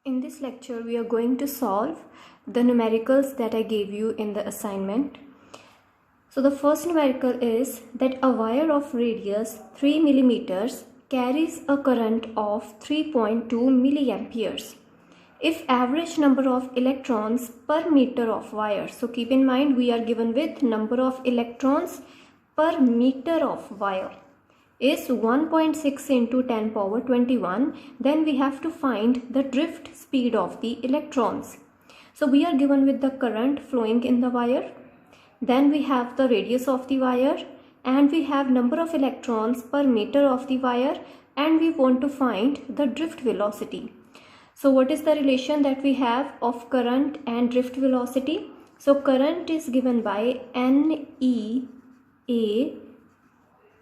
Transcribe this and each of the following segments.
In this lecture, we are going to solve the numericals that I gave you in the assignment. So the first numerical is that a wire of radius 3 millimeters carries a current of 3.2 milliamperes. If average number of electrons per meter of wire, so keep in mind we are given with number of electrons per meter of wire, is 1.6 into 10 power 21, then we have to find the drift speed of the electrons. So we are given with the current flowing in the wire, then we have the radius of the wire, and we have number of electrons per meter of the wire, and we want to find the drift velocity. So what is the relation that we have of current and drift velocity? So current is given by NEA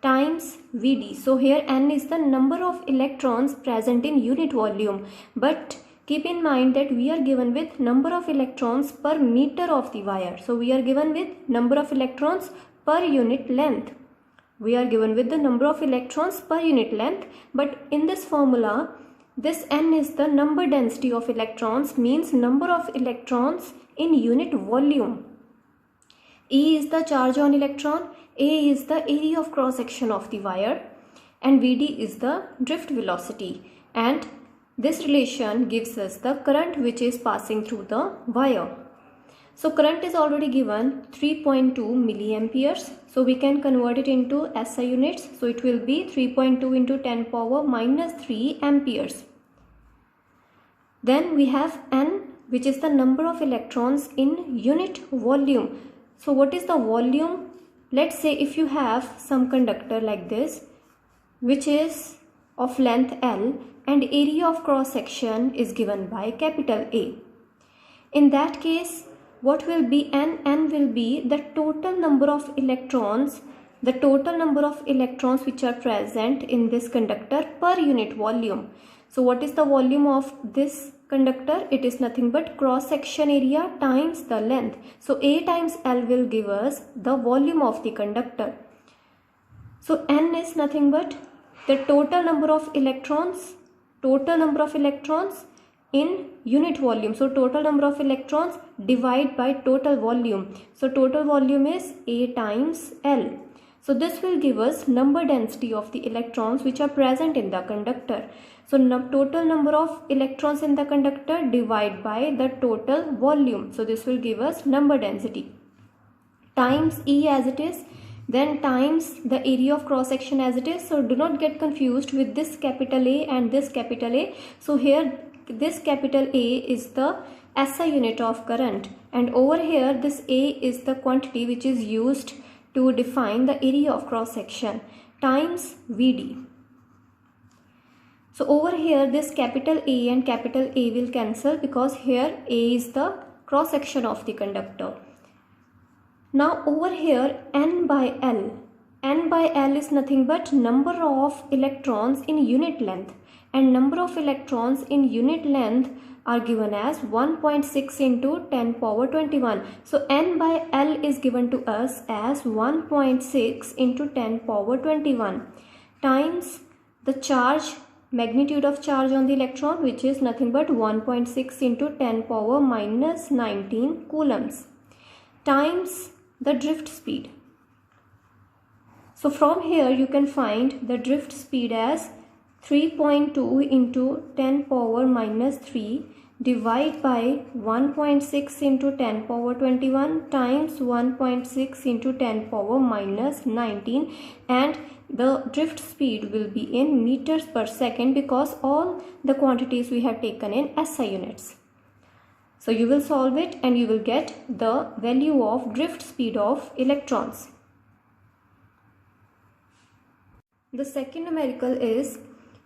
times Vd. So here N is the number of electrons present in unit volume, but keep in mind that we are given with number of electrons per meter of the wire. So we are given with number of electrons per unit length. We are given with the number of electrons per unit length, but in this formula, this N is the number density of electrons, means number of electrons in unit volume. E is the charge on electron, A is the area of cross section of the wire, and Vd is the drift velocity. And this relation gives us the current which is passing through the wire. So current is already given 3.2 milliamperes. So we can convert it into SI units. So it will be 3.2 into 10 power minus 3 amperes. Then we have N, which is the number of electrons in unit volume. So what is the volume? Let's say if you have some conductor like this, which is of length L, and area of cross section is given by capital A. In that case, what will be N? N will be the total number of electrons, which are present in this conductor per unit volume. So what is the volume of this conductor? It is nothing but cross section area times the length. So A times L will give us the volume of the conductor. So N is nothing but the total number of electrons in unit volume. So total number of electrons divided by total volume. So total volume is A times L. So this will give us number density of the electrons which are present in the conductor. So total number of electrons in the conductor divided by the total volume. So this will give us number density times E as it is, then times the area of cross section as it is. So do not get confused with this capital A and this capital A. So here this capital A is the SI unit of current, and over here this A is the quantity which is used to define the area of cross section times Vd. So over here this capital A and capital A will cancel because here A is the cross section of the conductor. Now over here N by L is nothing but number of electrons in unit length, and number of electrons in unit length are given as 1.6 into 10 power 21. So N by L is given to us as 1.6 into 10 power 21 times the charge, magnitude of charge on the electron, which is nothing but 1.6 into 10 power minus 19 coulombs, times the drift speed. So from here you can find the drift speed as 3.2 into 10 power minus 3 divided by 1.6 into 10 power 21 times 1.6 into 10 power minus 19, and the drift speed will be in meters per second because all the quantities we have taken in SI units. So you will solve it and you will get the value of drift speed of electrons. The second numerical is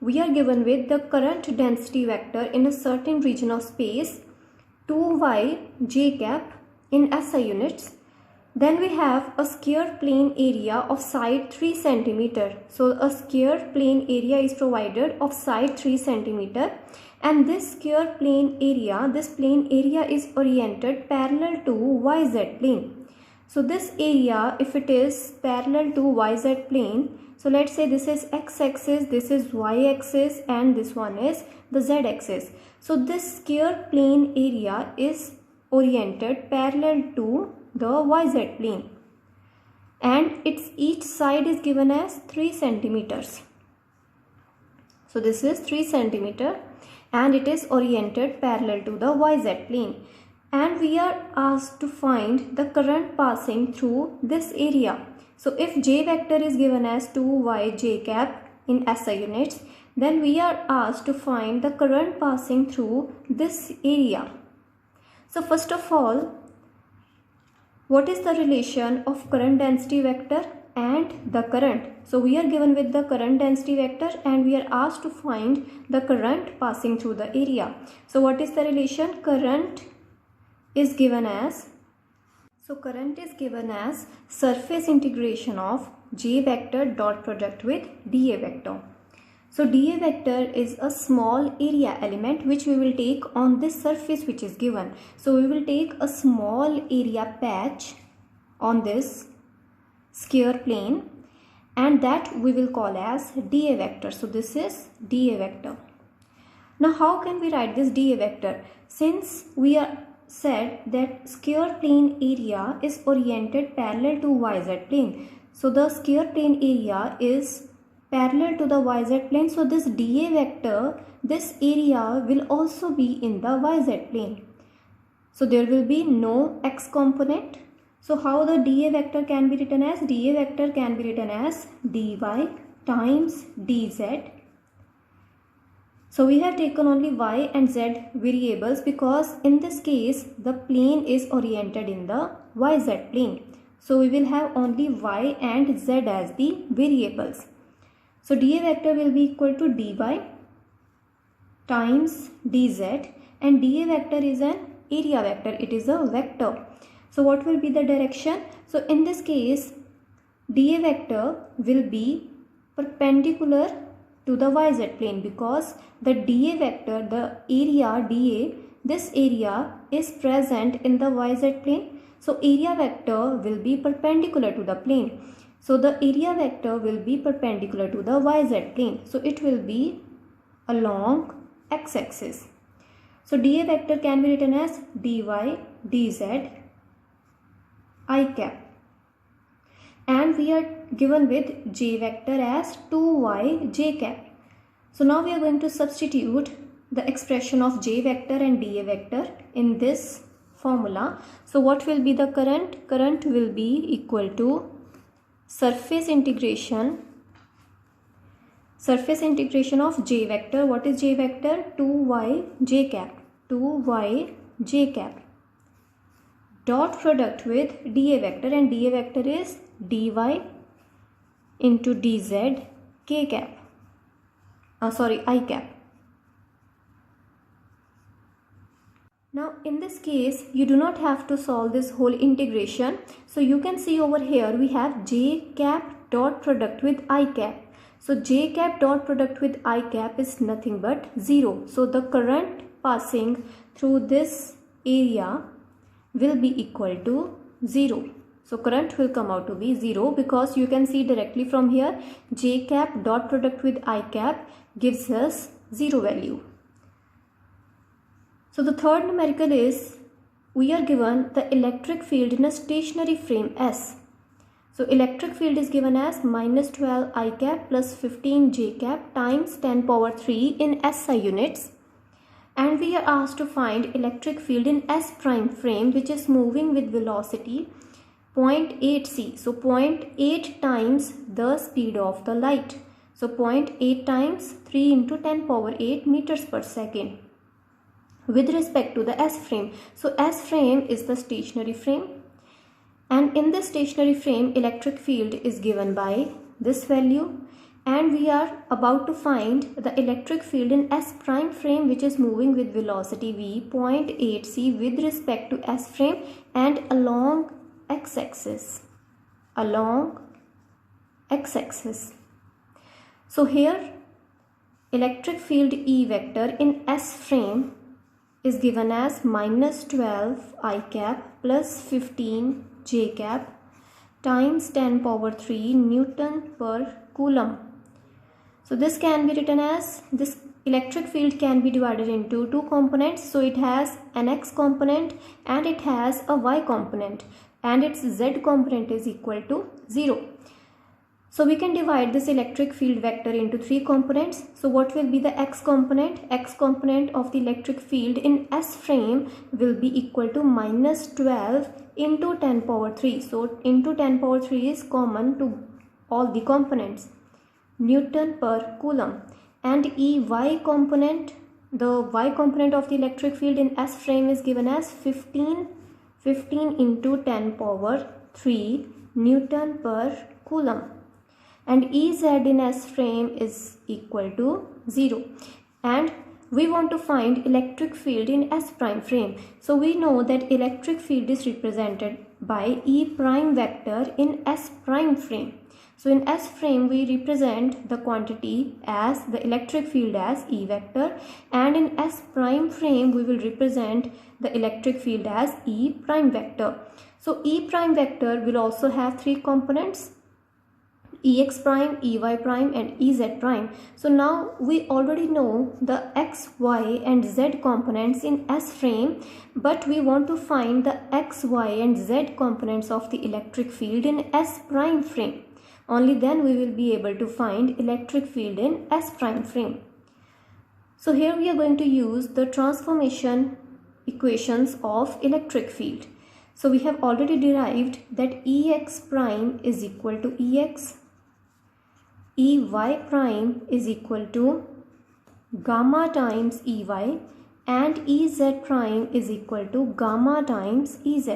we are given with the current density vector in a certain region of space 2y j cap in SI units. Then we have a square plane area of side 3 cm. So a square plane area is provided of side 3 cm, and this square plane area is oriented parallel to YZ plane. So this area, if it is parallel to YZ plane, so let's say this is x-axis, this is y-axis, and this one is the z-axis. So this square plane area is oriented parallel to the YZ plane, and its each side is given as 3 centimeters. So this is 3 centimeter and it is oriented parallel to the YZ plane. And we are asked to find the current passing through this area. So if J vector is given as 2yj cap in SI units, then we are asked to find the current passing through this area. So first of all, what is the relation of current density vector and the current? So we are given with the current density vector and we are asked to find the current passing through the area. So what is the relation? Current is given as surface integration of J vector dot product with dA vector. So dA vector is a small area element which we will take on this surface which is given. So we will take a small area patch on this square plane and that we will call as dA vector. So this is dA vector. Now how can we write this dA vector? Since we are said that square plane area is oriented parallel to YZ plane. So the square plane area is parallel to the YZ plane. So this dA vector, this area will also be in the YZ plane. So there will be no x component. So how the dA vector can be written as? dA vector can be written as dy times dz. So we have taken only y and z variables because in this case the plane is oriented in the YZ plane. So we will have only y and z as the variables. So dA vector will be equal to dy times dz, and dA vector is an area vector, it is a vector. So what will be the direction? So in this case dA vector will be perpendicular to the YZ plane because the dA vector, the area dA, this area is present in the YZ plane. So area vector will be perpendicular to the plane. So the area vector will be perpendicular to the YZ plane. So it will be along x-axis. So dA vector can be written as dy dz I cap. And we are given with J vector as 2yj cap. So now we are going to substitute the expression of J vector and dA vector in this formula. So what will be the current? Current will be equal to surface integration of J vector. What is J vector? 2yj cap. 2yj cap dot product with dA vector, and dA vector is dy into dz k cap. I cap. Now in this case you do not have to solve this whole integration. So you can see over here we have j cap dot product with I cap. So j cap dot product with I cap is nothing but 0. So the current passing through this area will be equal to 0. So current will come out to be 0 because you can see directly from here j cap dot product with I cap gives us 0 value. So the third numerical is we are given the electric field in a stationary frame S. So electric field is given as minus 12 I cap plus 15 j cap times 10 power 3 in SI units. And we are asked to find electric field in S prime frame which is moving with velocity 0.8 c. So 0.8 times the speed of the light. So 0.8 times 3 into 10 power 8 meters per second with respect to the S frame. So S frame is the stationary frame, and in the stationary frame electric field is given by this value, and we are about to find the electric field in S prime frame which is moving with velocity v 0.8 c with respect to S frame and along x-axis. So here electric field E vector in S frame is given as minus 12 I cap plus 15 j cap times 10 power 3 Newton per Coulomb. So this can be written as, this electric field can be divided into two components. So it has an x component and it has a y component, and its z component is equal to 0. So we can divide this electric field vector into three components. So what will be the x component? X component of the electric field in S frame will be equal to minus 12 into 10 power 3. So into 10 power 3 is common to all the components, Newton per Coulomb. And EY component, the y component of the electric field in S frame is given as 15 into 10 power 3 Newton per Coulomb. And Ez in S frame is equal to 0. And we want to find electric field in S prime frame. So we know that electric field is represented by E prime vector in S prime frame. So in S frame we represent the quantity as the electric field as E vector, and in S prime frame we will represent the electric field as E prime vector. So E prime vector will also have three components, Ex prime, Ey prime and Ez prime. So now we already know the x, y and z components in S frame, but we want to find the x, y and z components of the electric field in S prime frame. Only then we will be able to find electric field in S prime frame. So here we are going to use the transformation equations of electric field. So we have already derived that Ex prime is equal to Ex, Ey prime is equal to gamma times Ey, and Ez prime is equal to gamma times Ez.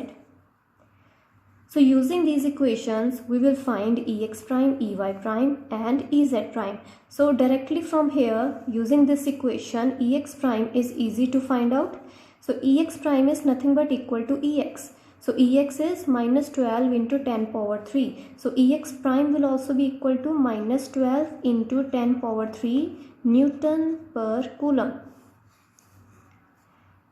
So using these equations we will find Ex prime, Ey prime and Ez prime. So directly from here, using this equation, Ex prime is easy to find out. So Ex prime is nothing but equal to Ex. So Ex is minus 12 into 10 power 3. So Ex prime will also be equal to minus 12 into 10 power 3 Newton per Coulomb.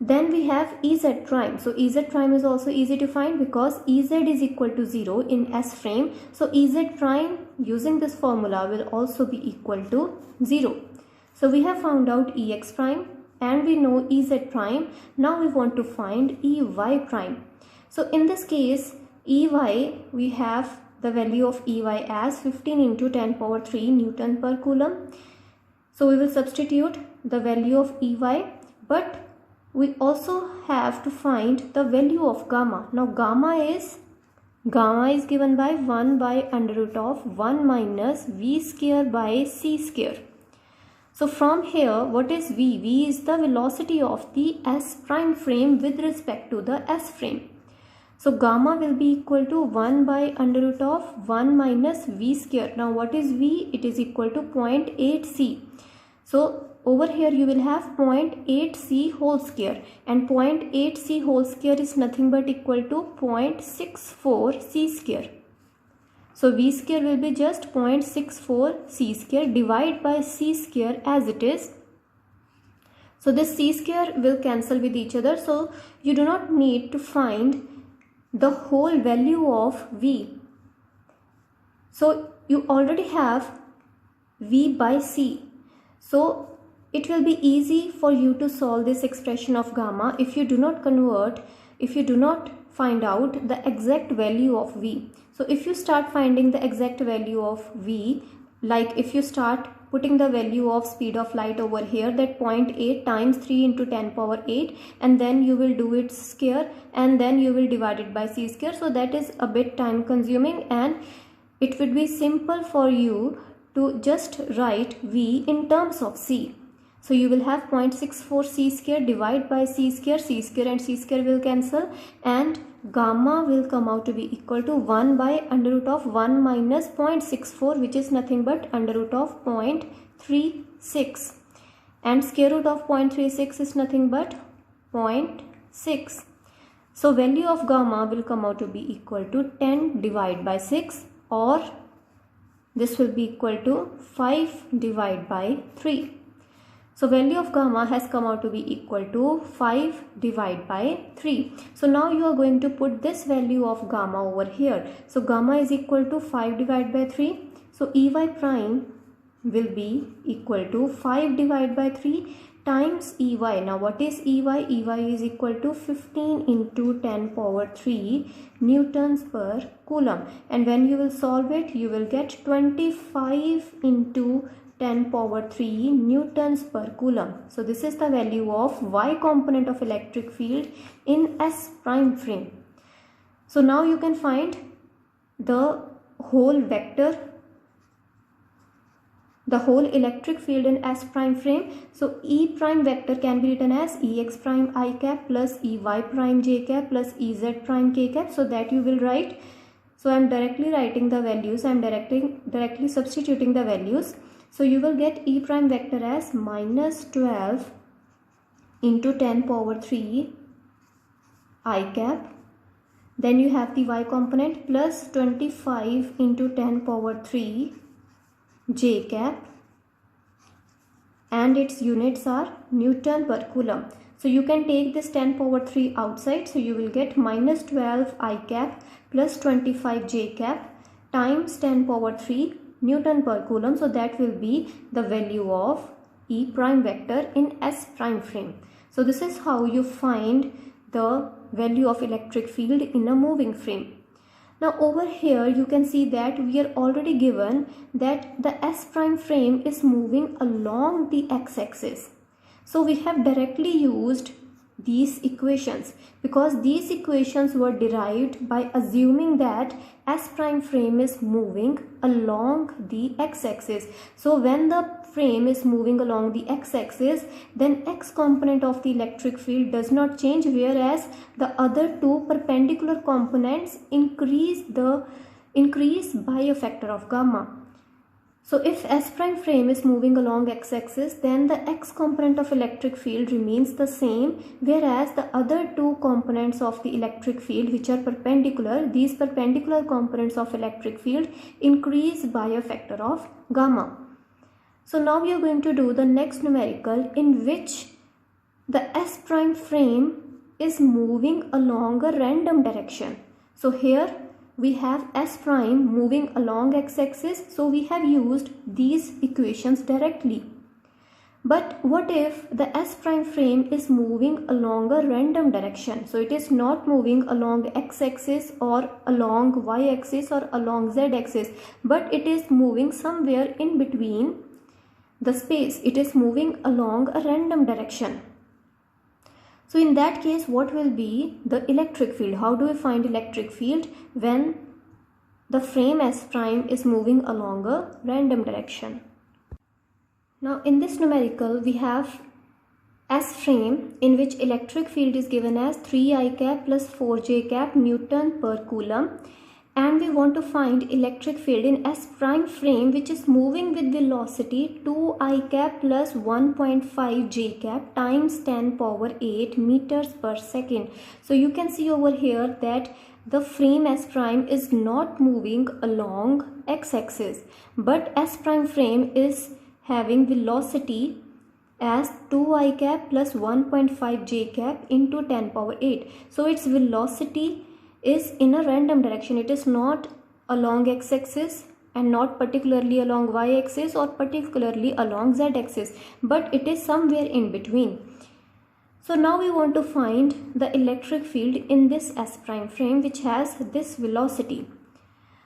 Then we have Ez prime. So Ez prime is also easy to find because Ez is equal to 0 in S frame. So Ez prime using this formula will also be equal to 0. So we have found out Ex prime and we know Ez prime. Now we want to find Ey prime. So in this case, Ey, we have the value of Ey as 15 into 10 power 3 Newton per Coulomb. So we will substitute the value of Ey, but we also have to find the value of gamma. Now gamma is given by 1 by under root of 1 minus v square by c square. So from here, what is v? V is the velocity of the S prime frame with respect to the S frame. So gamma will be equal to 1 by under root of 1 minus v square. Now what is v? It is equal to 0.8 c. So over here you will have 0.8 c whole square, and 0.8 c whole square is nothing but equal to 0.64 c square. So v square will be just 0.64 c square divided by c square as it is. So this c square will cancel with each other. So you do not need to find the whole value of v. So you already have v by c. So it will be easy for you to solve this expression of gamma if you do not find out the exact value of v. So if you start finding the exact value of v, like if you start putting the value of speed of light over here, that 0.8 times 3 into 10 power 8, and then you will do its square and then you will divide it by c square. So that is a bit time consuming, and it would be simple for you to just write v in terms of c. So you will have 0.64 c square divided by c square and c square will cancel, and gamma will come out to be equal to 1 by under root of 1 minus 0.64, which is nothing but under root of 0.36, and square root of 0.36 is nothing but 0.6. So value of gamma will come out to be equal to 10 divided by 6, or this will be equal to 5 divided by 3. So value of gamma has come out to be equal to 5 divided by 3. So now you are going to put this value of gamma over here. So gamma is equal to 5 divided by 3. So Ey prime will be equal to 5 divided by 3 times Ey. Now what is Ey? Ey is equal to 15 into 10 power 3 newtons per coulomb. And when you will solve it, you will get 25 into 10 power 3 newtons per coulomb. So this is the value of y component of electric field in S prime frame. So now you can find the whole vector, the whole electric field in S prime frame. So E prime vector can be written as Ex prime I cap plus Ey prime j cap plus Ez prime k cap. So that you will write. So I am directly writing the values. I am directly substituting the values. So you will get E prime vector as minus 12 into 10 power 3 I cap. Then you have the y component plus 25 into 10 power 3 j cap. And its units are Newton per coulomb. So you can take this 10 power 3 outside. So you will get minus 12 I cap plus 25 j cap times 10 power 3 Newton per coulomb. So that will be the value of E prime vector in S prime frame. So this is how you find the value of electric field in a moving frame. Now over here you can see that we are already given that the S prime frame is moving along the x-axis. So we have directly used these equations because these equations were derived by assuming that S prime frame is moving along the x-axis. So when the frame is moving along the x-axis, then x component of the electric field does not change, whereas the other two perpendicular components increase by a factor of gamma. So if S prime frame is moving along x-axis, then the x component of electric field remains the same, whereas the other two components of the electric field which are perpendicular, these perpendicular components of electric field increase by a factor of gamma. So now we are going to do the next numerical in which the S prime frame is moving along a random direction. So here we have S prime moving along x-axis, so we have used these equations directly. But what if the S prime frame is moving along a random direction? So it is not moving along x-axis or along y-axis or along z-axis, but it is moving somewhere in between the space. It is moving along a random direction. So in that case, what will be the electric field? How do we find electric field when the frame S prime is moving along a random direction? Now in this numerical, we have S frame in which electric field is given as 3 I cap plus 4 j cap Newton per coulomb. And we want to find electric field in S prime frame which is moving with velocity 2 I cap plus 1.5 j cap times 10 power 8 meters per second. So you can see over here that the frame S prime is not moving along x-axis, but S prime frame is having velocity as 2 I cap plus 1.5 j cap into 10 power 8. So its velocity is in a random direction. It is not along x-axis and not particularly along y-axis or particularly along z-axis, but it is somewhere in between. So now we want to find the electric field in this S prime frame which has this velocity.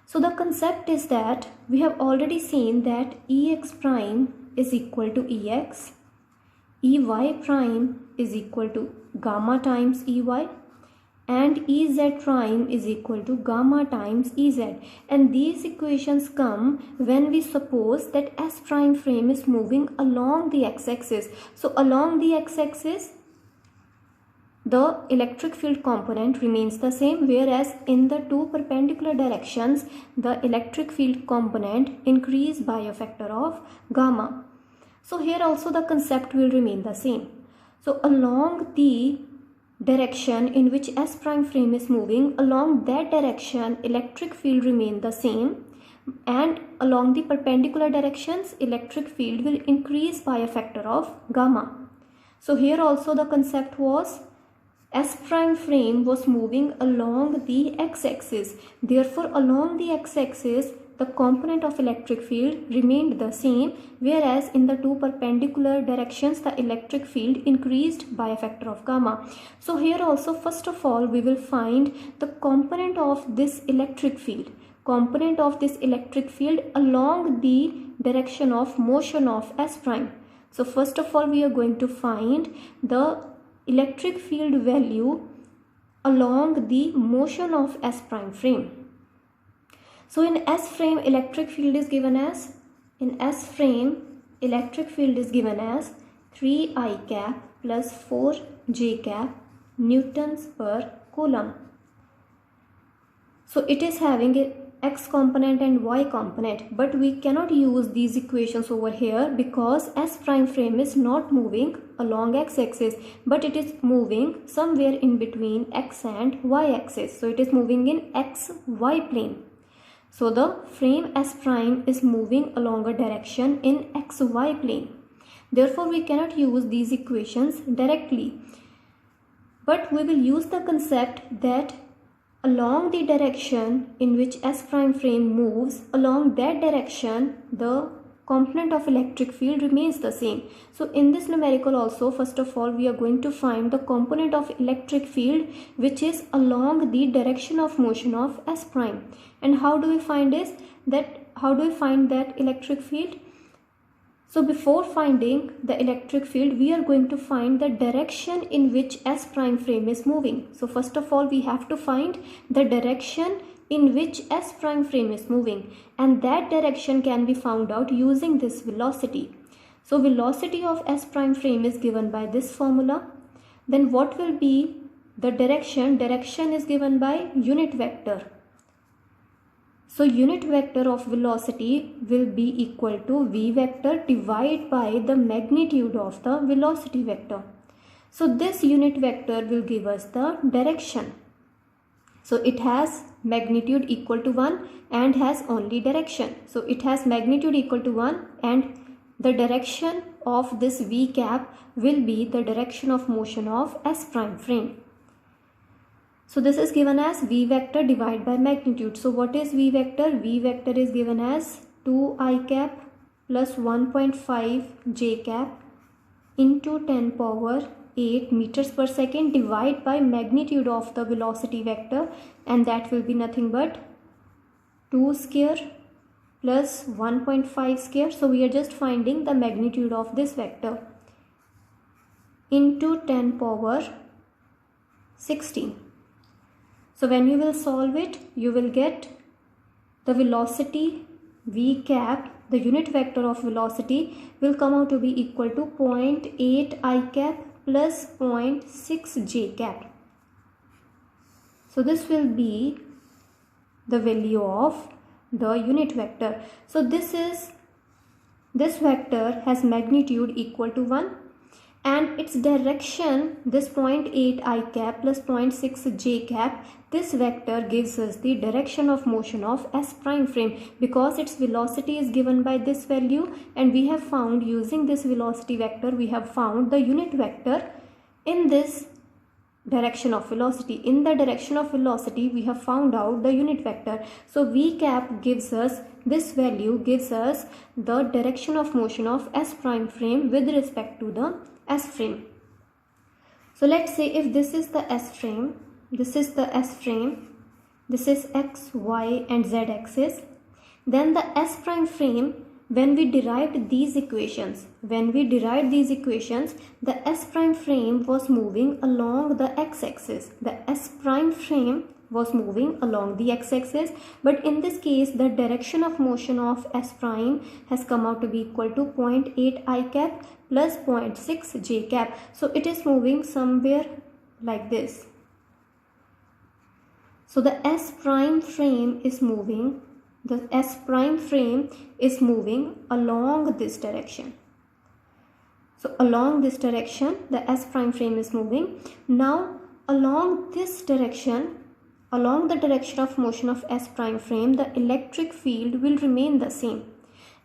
So the concept is that we have already seen that Ex prime is equal to Ex, Ey prime is equal to gamma times Ey, and Ez prime is equal to gamma times Ez. And these equations come when we suppose that S prime frame is moving along the x-axis. So along the x-axis, the electric field component remains the same, whereas in the two perpendicular directions, the electric field component increase by a factor of gamma. So here also the concept will remain the same. So along the direction in which S prime frame is moving, along that direction electric field remain the same, and along the perpendicular directions electric field will increase by a factor of gamma. So here also the concept was S prime frame was moving along the x-axis. Therefore, along the x-axis, the component of electric field remained the same, whereas in the two perpendicular directions, the electric field increased by a factor of gamma. So here also, first of all, we will find the component of this electric field. Component of this electric field along the direction of motion of S prime. So first of all, we are going to find the electric field value along the motion of S prime frame. So in S frame electric field is given as 3I cap plus 4J cap newtons per coulomb. So it is having a x component and y component, but we cannot use these equations over here because S prime frame is not moving along x-axis, but it is moving somewhere in between x and y-axis. So it is moving in xy plane. So the frame S prime is moving along a direction in xy plane. Therefore we cannot use these equations directly, but we will use the concept that along the direction in which S prime frame moves, along that direction the component of electric field remains the same. So in this numerical also, first of all, we are going to find the component of electric field which is along the direction of motion of S prime. And how do we find that electric field? So before finding the electric field, we are going to find the direction in which S prime frame is moving. So first of all, we have to find the direction in which S prime frame is moving, and that direction can be found out using this velocity. So velocity of S prime frame is given by this formula. Then what will be the direction? Direction is given by unit vector. So unit vector of velocity will be equal to v vector divided by the magnitude of the velocity vector. So this unit vector will give us the direction. So it has magnitude equal to 1 and has only direction. So it has magnitude equal to 1 and the direction of this v cap will be the direction of motion of S prime frame. So this is given as v vector divided by magnitude. So what is v vector? V vector is given as 2I cap plus 1.5 j cap into 10 power 8 meters per second divided by magnitude of the velocity vector, and that will be nothing but 2 square plus 1.5 square. So we are just finding the magnitude of this vector into 10 power 16. So when you will solve it, you will get the velocity v cap, the unit vector of velocity will come out to be equal to 0.8 I cap plus 0.6 j cap. So this will be the value of the unit vector. So this vector has magnitude equal to 1 and its direction, this 0.8 I cap plus 0.6 j cap, this vector gives us the direction of motion of S prime frame because its velocity is given by this value, and we have found using this velocity vector, we have found the unit vector in this direction of velocity. In the direction of velocity, we have found out the unit vector. So v cap gives us, this value gives us the direction of motion of S prime frame with respect to the S frame. So let's say if this is the S frame, this is the S frame, this is x, y and z axis, then the S prime frame, when we derived these equations, the S prime frame was moving along the x-axis. The S prime frame was moving along the x-axis, but in this case the direction of motion of S prime has come out to be equal to 0.8 I cap plus 0.6 j cap. So it is moving somewhere like this. So the S prime frame is moving, along this direction. So along this direction the S prime frame is moving. Now along this direction along the direction of motion of S prime frame, the electric field will remain the same.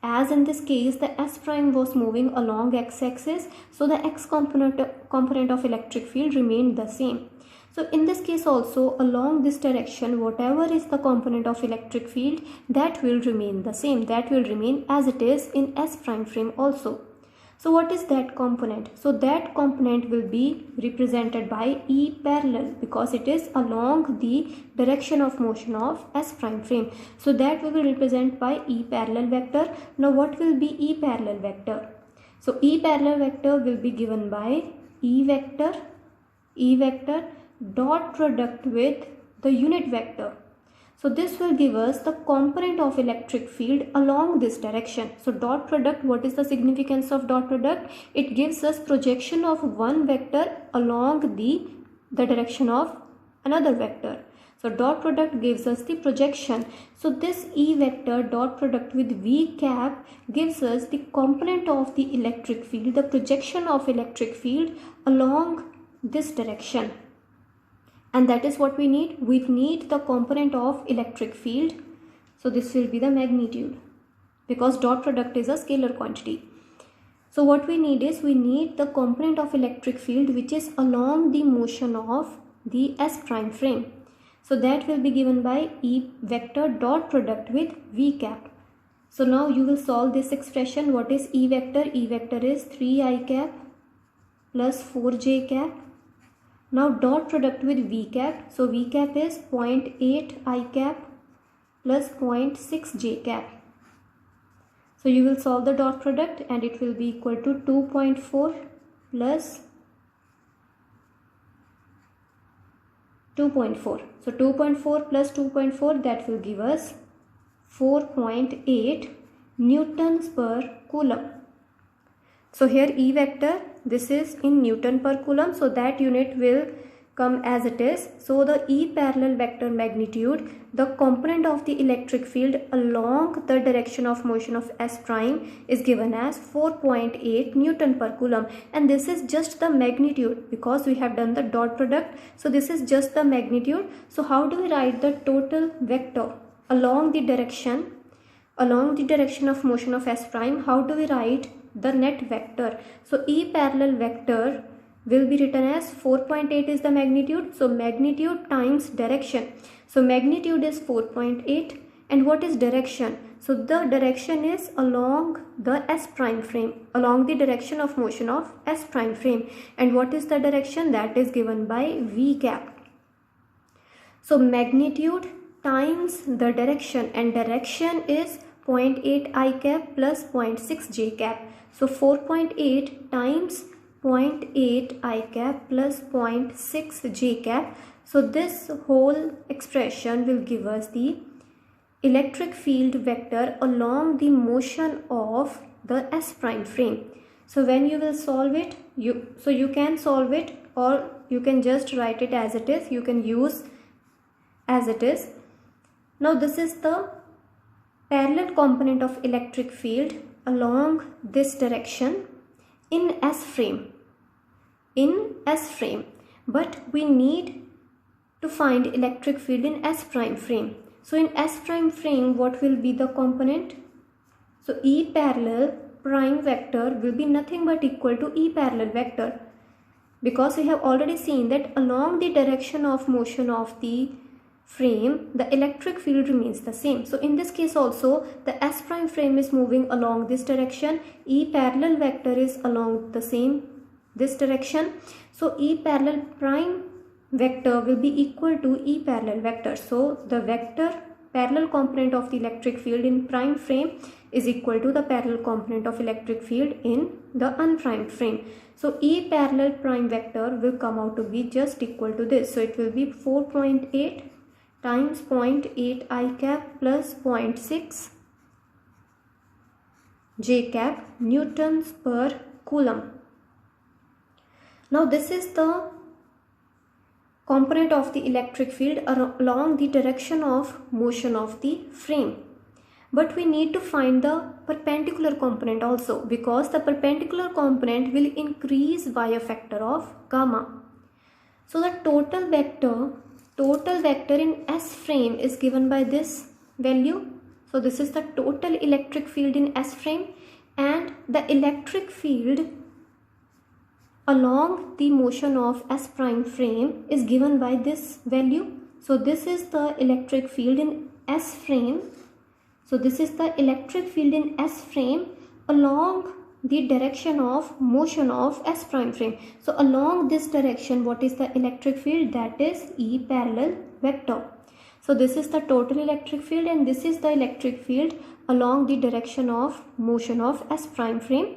As in this case, the S prime was moving along x-axis, so the x component of electric field remained the same. So in this case also, along this direction, whatever is the component of electric field, that will remain the same. That will remain as it is in S prime frame also. So what is that component? So that component will be represented by E parallel, because it is along the direction of motion of S prime frame. So that will be represented by E parallel vector. Now what will be E parallel vector? So E parallel vector will be given by E vector dot product with the unit vector. So this will give us the component of electric field along this direction. So dot product, what is the significance of dot product? It gives us projection of one vector along the direction of another vector. So dot product gives us the projection. So this E vector dot product with V cap gives us the component of the electric field, the projection of electric field along this direction. And that is what we need. We need the component of electric field. So this will be the magnitude, because dot product is a scalar quantity. So what we need is, we need the component of electric field which is along the motion of the S prime frame. So that will be given by E vector dot product with V cap. So now you will solve this expression. What is E vector? E vector is 3i cap plus 4j cap. Now dot product with V cap. So V cap is 0.8 I cap plus 0.6 j cap. So you will solve the dot product and it will be equal to 2.4 plus 2.4. So 2.4 plus 2.4, that will give us 4.8 newtons per coulomb. So here E vector, this is in Newton per coulomb, so that unit will come as it is. So the E parallel vector magnitude, the component of the electric field along the direction of motion of S prime, is given as 4.8 Newton per coulomb. And this is just the magnitude, because we have done the dot product. So this is just the magnitude. So how do we write the total vector along the direction of motion of S prime? How do we write the net vector? So E parallel vector will be written as 4.8 is the magnitude. So magnitude times direction. So magnitude is 4.8. And what is direction? So the direction is along the S prime frame, along the direction of motion of S prime frame. And what is the direction? That is given by V cap. So magnitude times the direction, and direction is 0.8 I cap plus 0.6 j cap. So 4.8 times 0.8 I cap plus 0.6 j cap. So this whole expression will give us the electric field vector along the motion of the S prime frame. So when you will solve it, you can solve it, or you can just write it as it is. You can use as it is. Now this is the parallel component of electric field along this direction in S frame. But we need to find electric field in S prime frame. So in S prime frame, what will be the component? So E parallel prime vector will be nothing but equal to E parallel vector, because we have already seen that along the direction of motion of the frame, the electric field remains the same. So in this case also, the S prime frame is moving along this direction. E parallel vector is along this direction. So E parallel prime vector will be equal to E parallel vector. So the vector parallel component of the electric field in prime frame is equal to the parallel component of electric field in the unprimed frame. So E parallel prime vector will come out to be just equal to this. So it will be 4.8 times 0.8 I cap plus 0.6 j cap newtons per coulomb. Now this is the component of the electric field along the direction of motion of the frame. But we need to find the perpendicular component also, because the perpendicular component will increase by a factor of gamma. So the total total vector in S frame is given by this value. So this is the total electric field in S frame, and the electric field along the motion of S prime frame is given by this value. So this is the electric field in S frame. So this is the electric field in S frame along the direction of motion of S prime frame. So along this direction, what is the electric field? That is E parallel vector. So this is the total electric field, and this is the electric field along the direction of motion of S prime frame.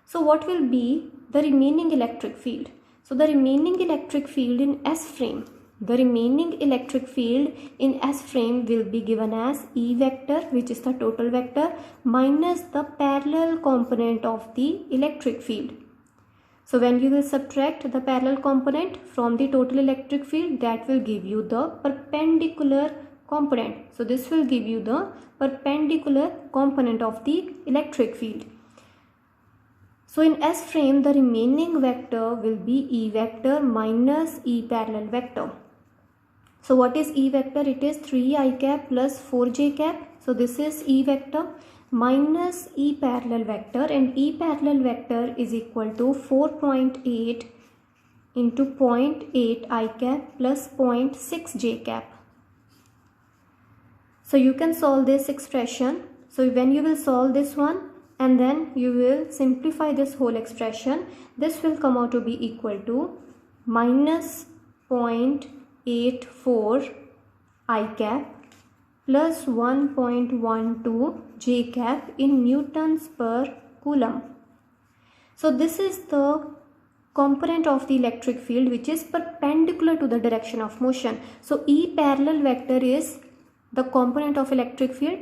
So what will be the remaining electric field? So the remaining electric field in S frame, the remaining electric field in S frame will be given as E vector, which is the total vector, minus the parallel component of the electric field. So when you will subtract the parallel component from the total electric field, that will give you the perpendicular component. So this will give you the perpendicular component of the electric field. So in S frame, the remaining vector will be E vector minus E parallel vector. So what is E vector? It is 3i cap plus 4j cap. So this is E vector minus E parallel vector, and E parallel vector is equal to 4.8 into 0.8 I cap plus 0.6 j cap. So you can solve this expression. So when you will solve this one and then you will simplify this whole expression, this will come out to be equal to minus 0.84 I cap plus 1.12 j cap in newtons per coulomb. So this is the component of the electric field which is perpendicular to the direction of motion. So E parallel vector is the component of electric field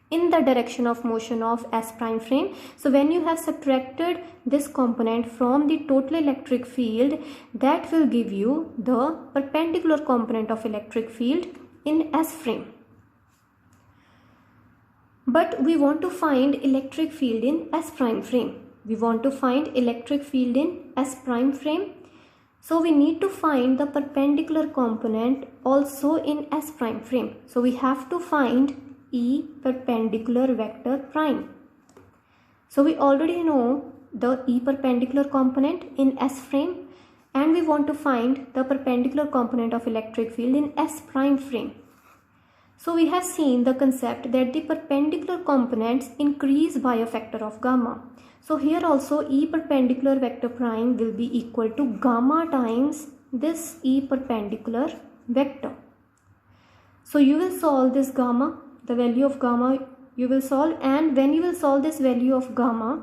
in the direction of motion of S prime frame. So when you have subtracted this component from the total electric field, that will give you the perpendicular component of electric field in S frame. But we want to find electric field in S prime frame. We want to find electric field in S prime frame. So we need to find the perpendicular component also in S prime frame. So we have to find E perpendicular vector prime. So we already know the E perpendicular component in S frame, and we want to find the perpendicular component of electric field in S prime frame. So we have seen the concept that the perpendicular components increase by a factor of gamma. So here also E perpendicular vector prime will be equal to gamma times this E perpendicular vector. So you will solve this gamma, the value of gamma you will solve, and when you will solve this value of gamma,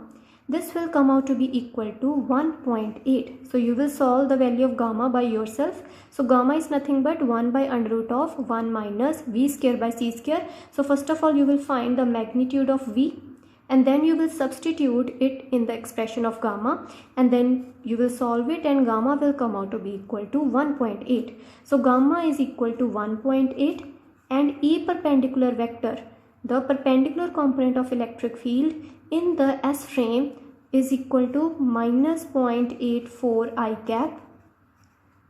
this will come out to be equal to 1.8. So you will solve the value of gamma by yourself. So gamma is nothing but 1 by under root of 1 minus v square by c square. So first of all you will find the magnitude of v, and then you will substitute it in the expression of gamma, and then you will solve it, and gamma will come out to be equal to 1.8. So gamma is equal to 1.8, and E perpendicular vector, the perpendicular component of electric field in the S frame, is equal to minus 0.84 I cap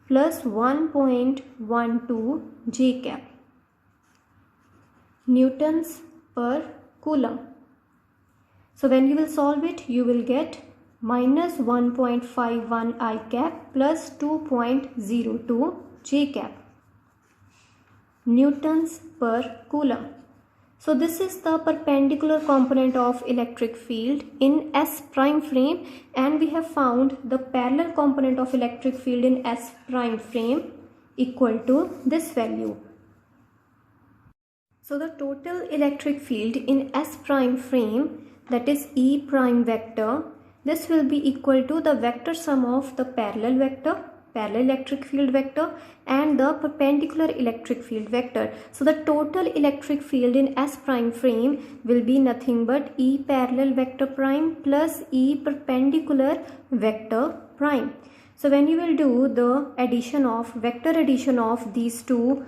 plus 1.12 j cap newtons per coulomb. So when you will solve it, you will get minus 1.51 I cap plus 2.02 j cap newtons per coulomb. So this is the perpendicular component of electric field in S prime frame, and we have found the parallel component of electric field in S prime frame equal to this value. So the total electric field in S prime frame, that is E prime vector, this will be equal to the vector sum of the parallel vector, parallel electric field vector, and the perpendicular electric field vector. So the total electric field in S prime frame will be nothing but E parallel vector prime plus E perpendicular vector prime. So when you will do the addition of vector addition of these two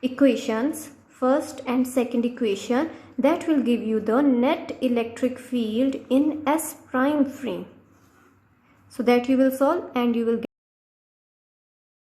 equations, first and second equation, that will give you the net electric field in S prime frame. So that you will solve, and you will get